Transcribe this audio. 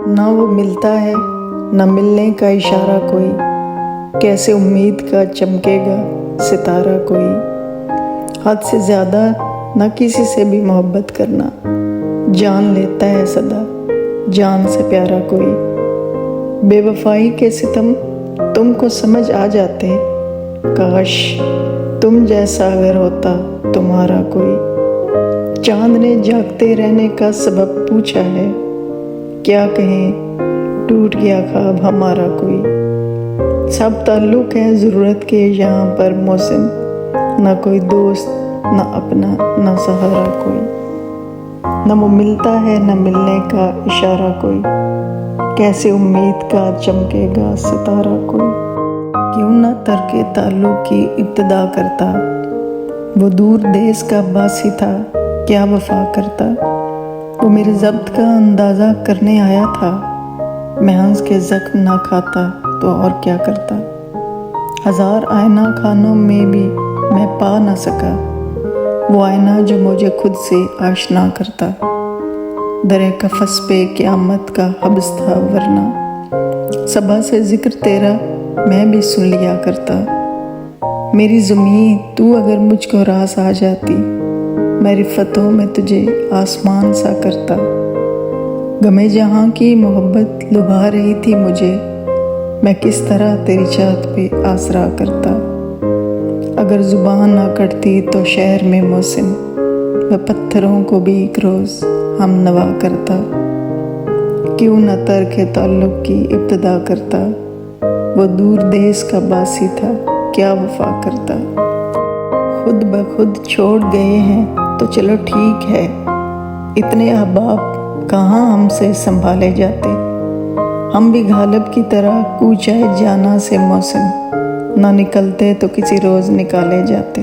ना वो मिलता है न मिलने का इशारा कोई, कैसे उम्मीद का चमकेगा सितारा कोई। हद से ज़्यादा न किसी से भी मोहब्बत करना, जान लेता है सदा जान से प्यारा कोई। बेवफाई के सितम तुमको समझ आ जाते, काश तुम जैसा अगर होता तुम्हारा कोई। चांद ने जागते रहने का सबब पूछा है, क्या कहें टूट गया ख्वाब हमारा कोई। सब ताल्लुक है ज़रूरत के यहाँ पर मौसम, न कोई दोस्त न अपना न सहारा कोई। न वो मिलता है न मिलने का इशारा कोई, कैसे उम्मीद का चमकेगा सितारा कोई। क्यों न तर्के ताल्लुक की इब्तिदा करता, वो दूर देश का बासी था क्या वफा करता। वो मेरे ज़ब्त का अंदाज़ा करने आया था, मैं हंस के ज़ख्म ना खाता तो और क्या करता। हज़ार आईना खानों में भी मैं पा ना सका, वो आईना जो मुझे खुद से आशना करता। दरे कफ़स पे क़यामत का हब्स था वरना, सबा से ज़िक्र तेरा मैं भी सुन लिया करता। मेरी ज़मीं तू अगर मुझको रास आ जाती, मैं रिफ़तों में तुझे आसमान सा करता। गमे जहाँ की मोहब्बत लुभा रही थी मुझे, मैं किस तरह तेरी चाहत पे आसरा करता। अगर ज़ुबान ना कटती तो शहर में मौसम, मैं पत्थरों को भी एक रोज़ हम नवा करता। क्यों न तर्क ताल्लुक़ की इब्तिदा करता, वो दूर देश का बासी था क्या वफा करता। खुद ब खुद छोड़ गए हैं तो चलो ठीक है, इतने अहबाब कहाँ हमसे संभाले जाते। हम भी गालिब की तरह कूचाए जाना से मौसम, ना निकलते तो किसी रोज़ निकाले जाते।